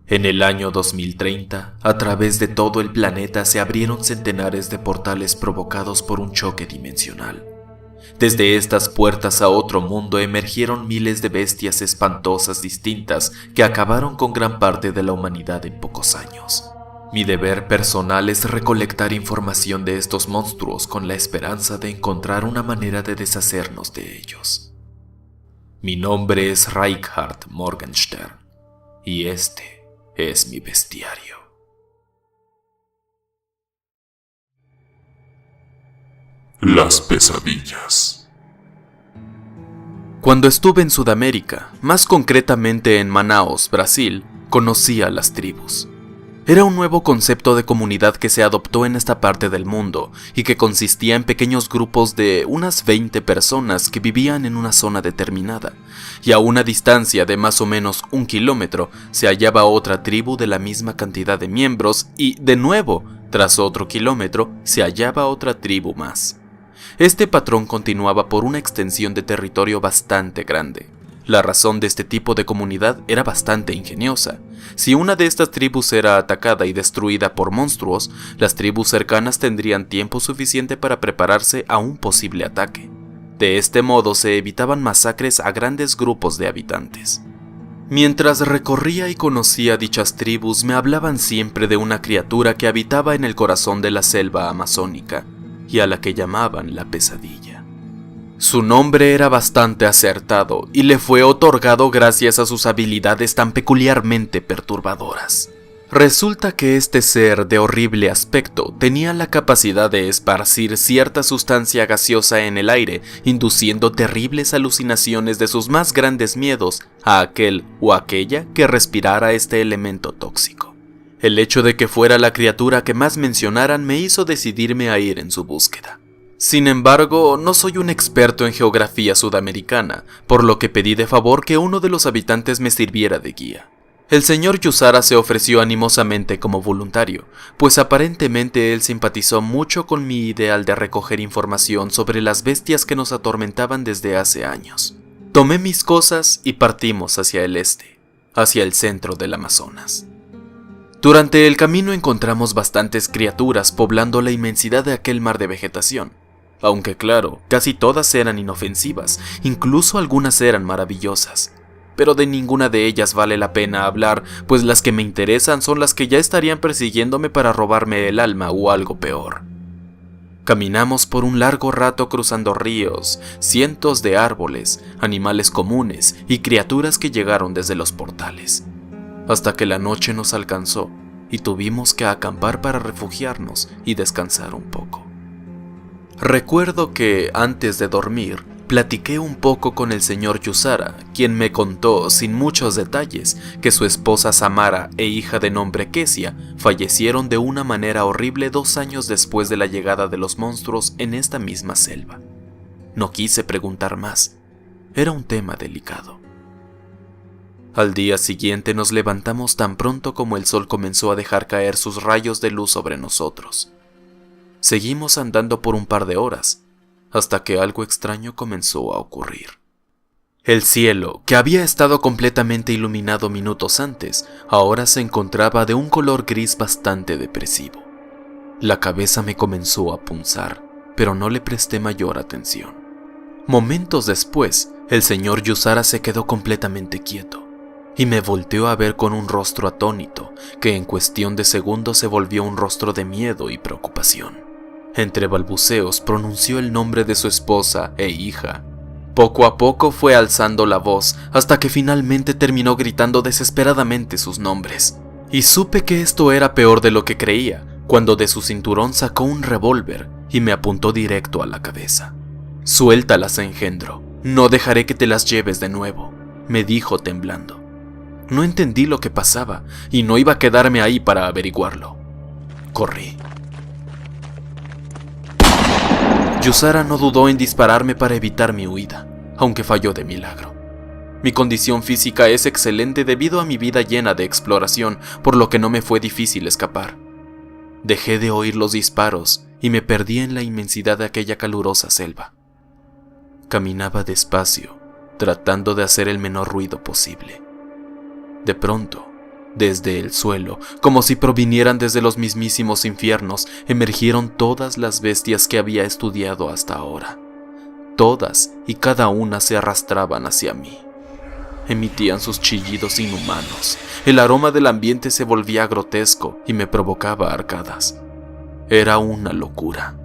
En el año 2030, a través de todo el planeta se abrieron centenares de portales provocados por un choque dimensional. Desde estas puertas a otro mundo emergieron miles de bestias espantosas distintas que acabaron con gran parte de la humanidad en pocos años. Mi deber personal es recolectar información de estos monstruos con la esperanza de encontrar una manera de deshacernos de ellos. Mi nombre es Reinhard Morgenstern y este es mi bestiario. Las pesadillas. Cuando estuve en Sudamérica, más concretamente en Manaos, Brasil, conocí a las tribus. Era un nuevo concepto de comunidad que se adoptó en esta parte del mundo y que consistía en pequeños grupos de unas 20 personas que vivían en una zona determinada, y a una distancia de más o menos 1 kilómetro se hallaba otra tribu de la misma cantidad de miembros y, de nuevo, tras otro kilómetro, se hallaba otra tribu más. Este patrón continuaba por una extensión de territorio bastante grande. La razón de este tipo de comunidad era bastante ingeniosa. Si una de estas tribus era atacada y destruida por monstruos, las tribus cercanas tendrían tiempo suficiente para prepararse a un posible ataque. De este modo se evitaban masacres a grandes grupos de habitantes. Mientras recorría y conocía dichas tribus, me hablaban siempre de una criatura que habitaba en el corazón de la selva amazónica y a la que llamaban la pesadilla. Su nombre era bastante acertado y le fue otorgado gracias a sus habilidades tan peculiarmente perturbadoras. Resulta que este ser de horrible aspecto tenía la capacidad de esparcir cierta sustancia gaseosa en el aire, induciendo terribles alucinaciones de sus más grandes miedos a aquel o aquella que respirara este elemento tóxico. El hecho de que fuera la criatura que más mencionaran me hizo decidirme a ir en su búsqueda. Sin embargo, no soy un experto en geografía sudamericana, por lo que pedí de favor que uno de los habitantes me sirviera de guía. El señor Yusara se ofreció animosamente como voluntario, pues aparentemente él simpatizó mucho con mi ideal de recoger información sobre las bestias que nos atormentaban desde hace años. Tomé mis cosas y partimos hacia el este, hacia el centro del Amazonas. Durante el camino encontramos bastantes criaturas poblando la inmensidad de aquel mar de vegetación. Aunque claro, casi todas eran inofensivas, incluso algunas eran maravillosas. Pero de ninguna de ellas vale la pena hablar, pues las que me interesan son las que ya estarían persiguiéndome para robarme el alma o algo peor. Caminamos por un largo rato cruzando ríos, cientos de árboles, animales comunes y criaturas que llegaron desde los portales. Hasta que la noche nos alcanzó y tuvimos que acampar para refugiarnos y descansar un poco. Recuerdo que, antes de dormir, platiqué un poco con el señor Yusara, quien me contó, sin muchos detalles, que su esposa Samara e hija de nombre Kesia fallecieron de una manera horrible 2 años después de la llegada de los monstruos en esta misma selva. No quise preguntar más. Era un tema delicado. Al día siguiente nos levantamos tan pronto como el sol comenzó a dejar caer sus rayos de luz sobre nosotros. Seguimos andando por un par de horas, hasta que algo extraño comenzó a ocurrir. El cielo, que había estado completamente iluminado minutos antes, ahora se encontraba de un color gris bastante depresivo. La cabeza me comenzó a punzar, pero no le presté mayor atención. Momentos después, el señor Yusara se quedó completamente quieto, y me volteó a ver con un rostro atónito, que en cuestión de segundos se volvió un rostro de miedo y preocupación. Entre balbuceos pronunció el nombre de su esposa e hija. Poco a poco fue alzando la voz hasta que finalmente terminó gritando desesperadamente sus nombres. Y supe que esto era peor de lo que creía, cuando de su cinturón sacó un revólver y me apuntó directo a la cabeza. «Suéltalas, engendro, no dejaré que te las lleves de nuevo», me dijo temblando. No entendí lo que pasaba y no iba a quedarme ahí para averiguarlo. Corrí. Yusara no dudó en dispararme para evitar mi huida, aunque falló de milagro. Mi condición física es excelente debido a mi vida llena de exploración, por lo que no me fue difícil escapar. Dejé de oír los disparos y me perdí en la inmensidad de aquella calurosa selva. Caminaba despacio, tratando de hacer el menor ruido posible. De pronto, Desde el suelo, como si provinieran desde los mismísimos infiernos, emergieron todas las bestias que había estudiado hasta ahora. Todas y cada una se arrastraban hacia mí. Emitían sus chillidos inhumanos. El aroma del ambiente se volvía grotesco y me provocaba arcadas. Era una locura.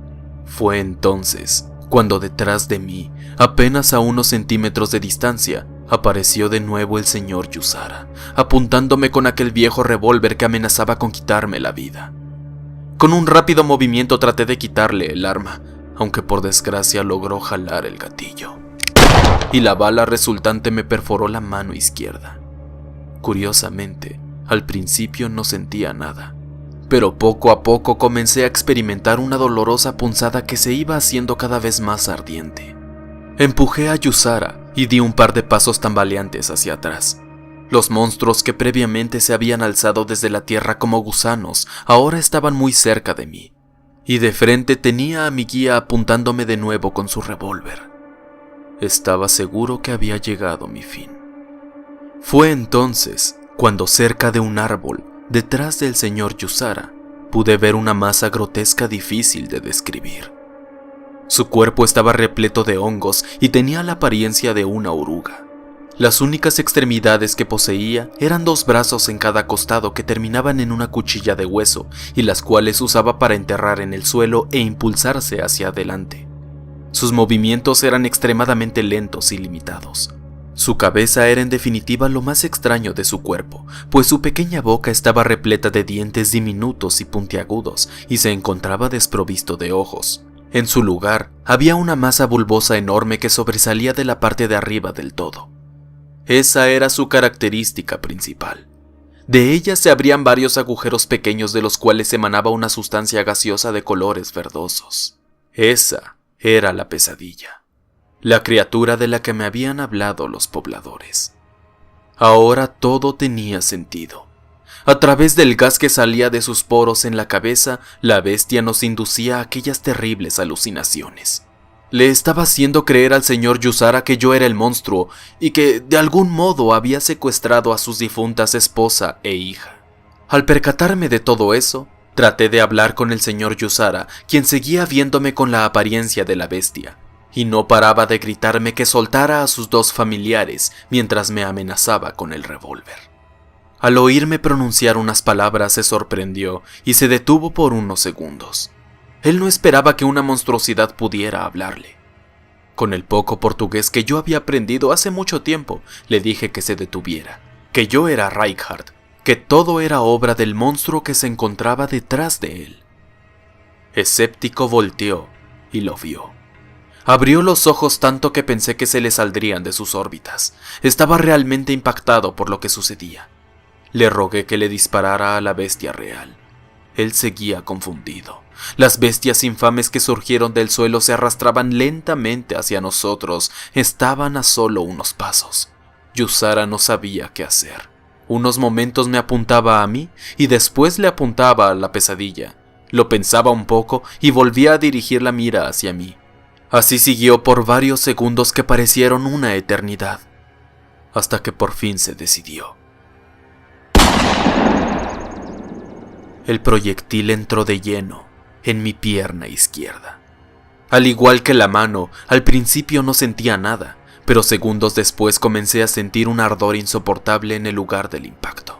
Fue entonces cuando detrás de mí, apenas a unos centímetros de distancia, apareció de nuevo el señor Yusara, apuntándome con aquel viejo revólver que amenazaba con quitarme la vida. Con un rápido movimiento traté de quitarle el arma, aunque por desgracia logró jalar el gatillo, y la bala resultante me perforó la mano izquierda. Curiosamente, al principio no sentía nada, pero poco a poco comencé a experimentar una dolorosa punzada que se iba haciendo cada vez más ardiente. Empujé a Yusara y di un par de pasos tambaleantes hacia atrás. Los monstruos que previamente se habían alzado desde la tierra como gusanos ahora estaban muy cerca de mí, y de frente tenía a mi guía apuntándome de nuevo con su revólver. Estaba seguro que había llegado mi fin. Fue entonces cuando cerca de un árbol, detrás del señor Yusara, pude ver una masa grotesca difícil de describir. Su cuerpo estaba repleto de hongos y tenía la apariencia de una oruga. Las únicas extremidades que poseía eran 2 brazos en cada costado que terminaban en una cuchilla de hueso y las cuales usaba para enterrar en el suelo e impulsarse hacia adelante. Sus movimientos eran extremadamente lentos y limitados. Su cabeza era en definitiva lo más extraño de su cuerpo, pues su pequeña boca estaba repleta de dientes diminutos y puntiagudos y se encontraba desprovisto de ojos. En su lugar, había una masa bulbosa enorme que sobresalía de la parte de arriba del todo. Esa era su característica principal. De ella se abrían varios agujeros pequeños de los cuales emanaba una sustancia gaseosa de colores verdosos. Esa era la pesadilla, la criatura de la que me habían hablado los pobladores. Ahora todo tenía sentido. A través del gas que salía de sus poros en la cabeza, la bestia nos inducía a aquellas terribles alucinaciones. Le estaba haciendo creer al señor Yusara que yo era el monstruo y que de algún modo había secuestrado a sus difuntas esposa e hija. Al percatarme de todo eso, traté de hablar con el señor Yusara, quien seguía viéndome con la apariencia de la bestia, y no paraba de gritarme que soltara a sus 2 familiares mientras me amenazaba con el revólver. Al oírme pronunciar unas palabras se sorprendió y se detuvo por unos segundos. Él no esperaba que una monstruosidad pudiera hablarle. Con el poco portugués que yo había aprendido hace mucho tiempo, le dije que se detuviera, que yo era Reinhardt, que todo era obra del monstruo que se encontraba detrás de él. Escéptico volteó y lo vio. Abrió los ojos tanto que pensé que se le saldrían de sus órbitas. Estaba realmente impactado por lo que sucedía. Le rogué que le disparara a la bestia real. Él seguía confundido. Las bestias infames que surgieron del suelo se arrastraban lentamente hacia nosotros. Estaban a solo unos pasos. Yusara no sabía qué hacer. Unos momentos me apuntaba a mí y después le apuntaba a la pesadilla. Lo pensaba un poco y volvía a dirigir la mira hacia mí. Así siguió por varios segundos que parecieron una eternidad, hasta que por fin se decidió. El proyectil entró de lleno en mi pierna izquierda. Al igual que la mano, al principio no sentía nada, pero segundos después comencé a sentir un ardor insoportable en el lugar del impacto.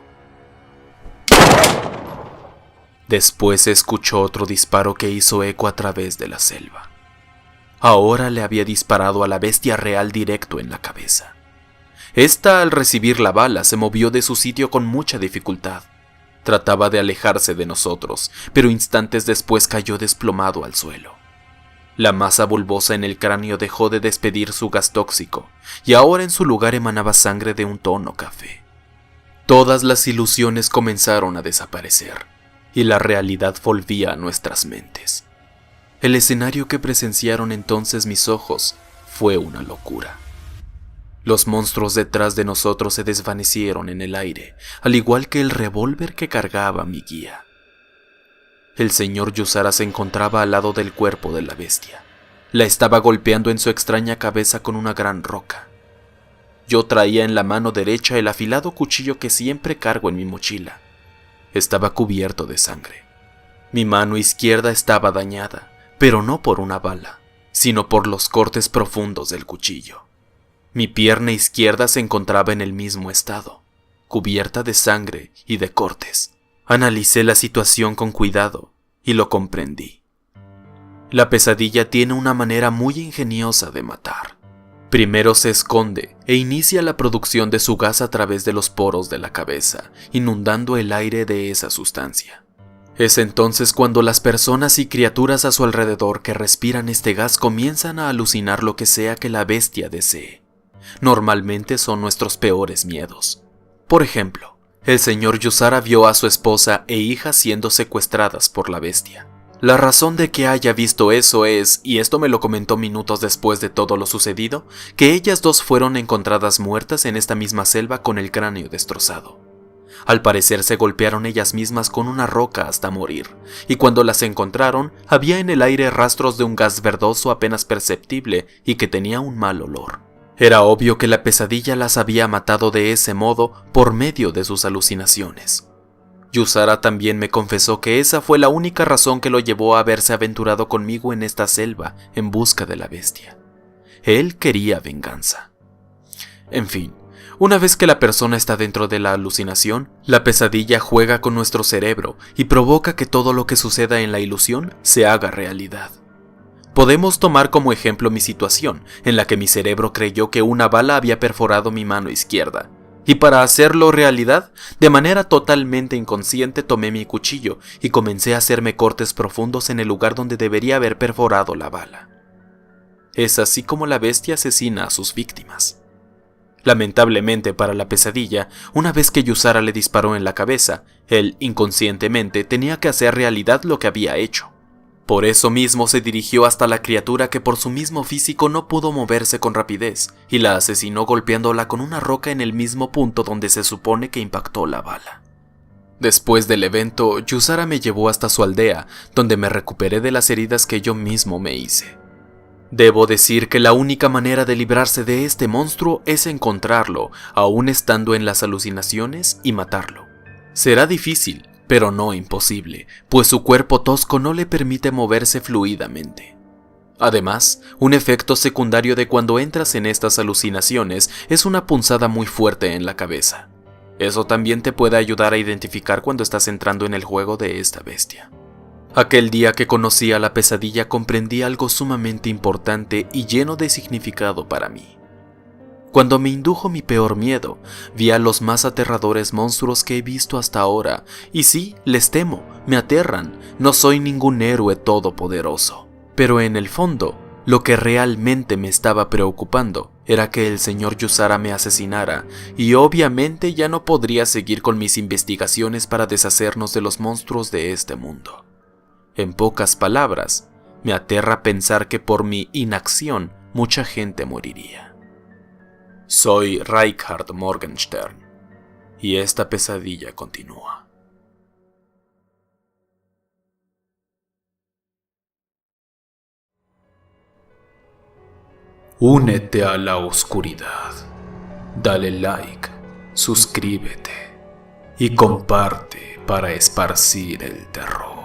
Después se escuchó otro disparo que hizo eco a través de la selva. Ahora le había disparado a la bestia real directo en la cabeza. Esta, al recibir la bala, se movió de su sitio con mucha dificultad. Trataba de alejarse de nosotros, pero instantes después cayó desplomado al suelo. La masa bulbosa en el cráneo dejó de despedir su gas tóxico, y ahora en su lugar emanaba sangre de un tono café. Todas las ilusiones comenzaron a desaparecer, y la realidad volvía a nuestras mentes. El escenario que presenciaron entonces mis ojos fue una locura. Los monstruos detrás de nosotros se desvanecieron en el aire, al igual que el revólver que cargaba mi guía. El señor Yusara se encontraba al lado del cuerpo de la bestia. La estaba golpeando en su extraña cabeza con una gran roca. Yo traía en la mano derecha el afilado cuchillo que siempre cargo en mi mochila. Estaba cubierto de sangre. Mi mano izquierda estaba dañada, pero no por una bala, sino por los cortes profundos del cuchillo. Mi pierna izquierda se encontraba en el mismo estado, cubierta de sangre y de cortes. Analicé la situación con cuidado y lo comprendí. La pesadilla tiene una manera muy ingeniosa de matar. Primero se esconde e inicia la producción de su gas a través de los poros de la cabeza, inundando el aire de esa sustancia. Es entonces cuando las personas y criaturas a su alrededor que respiran este gas comienzan a alucinar lo que sea que la bestia desee. Normalmente son nuestros peores miedos. Por ejemplo, el señor Yusara vio a su esposa e hija siendo secuestradas por la bestia. La razón de que haya visto eso es, y esto me lo comentó minutos después de todo lo sucedido, que ellas dos fueron encontradas muertas en esta misma selva con el cráneo destrozado. Al parecer se golpearon ellas mismas con una roca hasta morir, y cuando las encontraron, había en el aire rastros de un gas verdoso apenas perceptible y que tenía un mal olor. Era obvio que la pesadilla las había matado de ese modo por medio de sus alucinaciones. Yusara también me confesó que esa fue la única razón que lo llevó a haberse aventurado conmigo en esta selva en busca de la bestia. Él quería venganza. En fin, una vez que la persona está dentro de la alucinación, la pesadilla juega con nuestro cerebro y provoca que todo lo que suceda en la ilusión se haga realidad. Podemos tomar como ejemplo mi situación, en la que mi cerebro creyó que una bala había perforado mi mano izquierda. Y para hacerlo realidad, de manera totalmente inconsciente tomé mi cuchillo y comencé a hacerme cortes profundos en el lugar donde debería haber perforado la bala. Es así como la bestia asesina a sus víctimas. Lamentablemente para la pesadilla, una vez que Yusara le disparó en la cabeza, él inconscientemente tenía que hacer realidad lo que había hecho. Por eso mismo se dirigió hasta la criatura que por su mismo físico no pudo moverse con rapidez y la asesinó golpeándola con una roca en el mismo punto donde se supone que impactó la bala. Después del evento, Yusara me llevó hasta su aldea, donde me recuperé de las heridas que yo mismo me hice. Debo decir que la única manera de librarse de este monstruo es encontrarlo, aún estando en las alucinaciones, y matarlo. Será difícil, pero no imposible, pues su cuerpo tosco no le permite moverse fluidamente. Además, un efecto secundario de cuando entras en estas alucinaciones es una punzada muy fuerte en la cabeza. Eso también te puede ayudar a identificar cuando estás entrando en el juego de esta bestia. Aquel día que conocí a la pesadilla comprendí algo sumamente importante y lleno de significado para mí. Cuando me indujo mi peor miedo, vi a los más aterradores monstruos que he visto hasta ahora, y sí, les temo, me aterran, no soy ningún héroe todopoderoso. Pero en el fondo, lo que realmente me estaba preocupando era que el señor Yusara me asesinara, y obviamente ya no podría seguir con mis investigaciones para deshacernos de los monstruos de este mundo. En pocas palabras, me aterra pensar que por mi inacción mucha gente moriría. Soy Reinhard Morgenstern, y esta pesadilla continúa. Únete a la oscuridad, dale like, suscríbete y comparte para esparcir el terror.